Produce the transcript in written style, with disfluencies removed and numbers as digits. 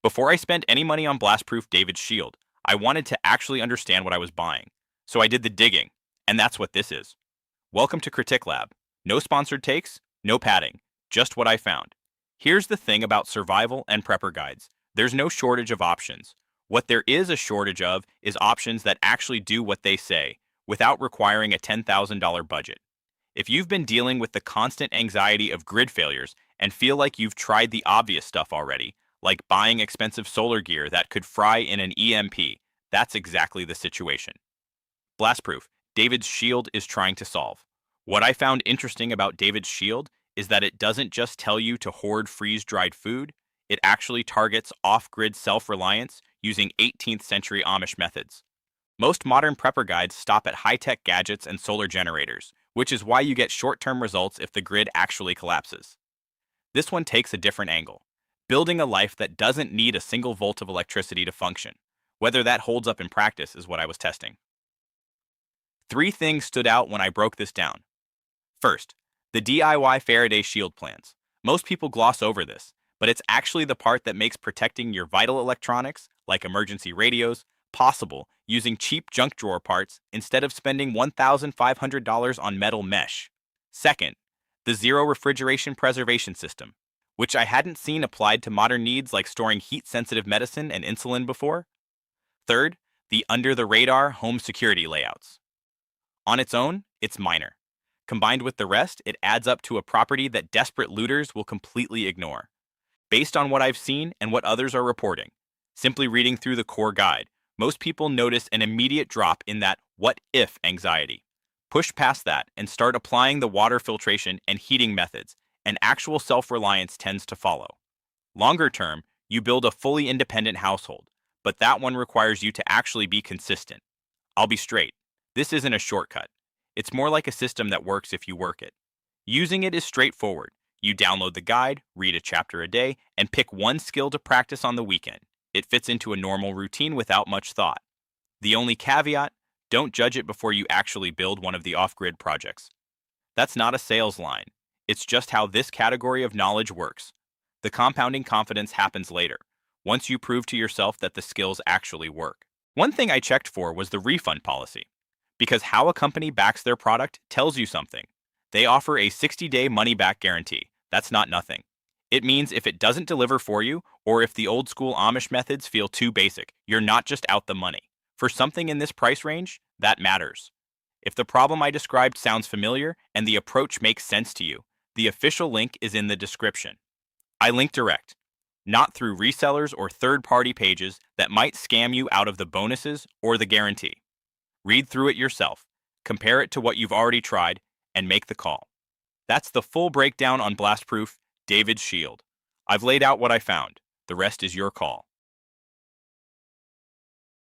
Before I spent any money on BlastProof David's Shield, I wanted to actually understand what I was buying. So I did the digging, and that's what this is. Welcome to CritiqLab. No sponsored takes, no padding, just what I found. Here's the thing about survival and prepper guides. There's no shortage of options. What there is a shortage of is options that actually do what they say, without requiring a $10,000 budget. If you've been dealing with the constant anxiety of grid failures and feel like you've tried the obvious stuff already, like buying expensive solar gear that could fry in an EMP, that's exactly the situation. BlastProof, David's Shield is trying to solve. What I found interesting about David's Shield is that it doesn't just tell you to hoard freeze-dried food, it actually targets off-grid self-reliance using 18th century Amish methods. Most modern prepper guides stop at high-tech gadgets and solar generators, which is why you get short-term results if the grid actually collapses. This one takes a different angle, building a life that doesn't need a single volt of electricity to function. Whether that holds up in practice is what I was testing. 3 things stood out when I broke this down. First, the DIY Faraday Shield plans. Most people gloss over this, but it's actually the part that makes protecting your vital electronics, like emergency radios, possible using cheap junk drawer parts instead of spending $1,500 on metal mesh. Second, the Zero Refrigeration Preservation System, which I hadn't seen applied to modern needs like storing heat-sensitive medicine and insulin before. Third, the under-the-radar home security layouts. On its own, it's minor. Combined with the rest, it adds up to a property that desperate looters will completely ignore. Based on what I've seen and what others are reporting, simply reading through the core guide, most people notice an immediate drop in that what-if anxiety. Push past that and start applying the water filtration and heating methods, and actual self-reliance tends to follow. Longer term, you build a fully independent household, but that one requires you to actually be consistent. I'll be straight. This isn't a shortcut. It's more like a system that works if you work it. Using it is straightforward. You download the guide, read a chapter a day, and pick one skill to practice on the weekend. It fits into a normal routine without much thought. The only caveat, don't judge it before you actually build one of the off-grid projects. That's not a sales line. It's just how this category of knowledge works. The compounding confidence happens later, once you prove to yourself that the skills actually work. One thing I checked for was the refund policy, because how a company backs their product tells you something. They offer a 60-day money-back guarantee. That's not nothing. It means if it doesn't deliver for you, or if the old-school Amish methods feel too basic, you're not just out the money. For something in this price range, that matters. If the problem I described sounds familiar and the approach makes sense to you, the official link is in the description. I link direct, not through resellers or third-party pages that might scam you out of the bonuses or the guarantee. Read through it yourself, compare it to what you've already tried, and make the call. That's the full breakdown on BlastProof, David's Shield. I've laid out what I found. The rest is your call.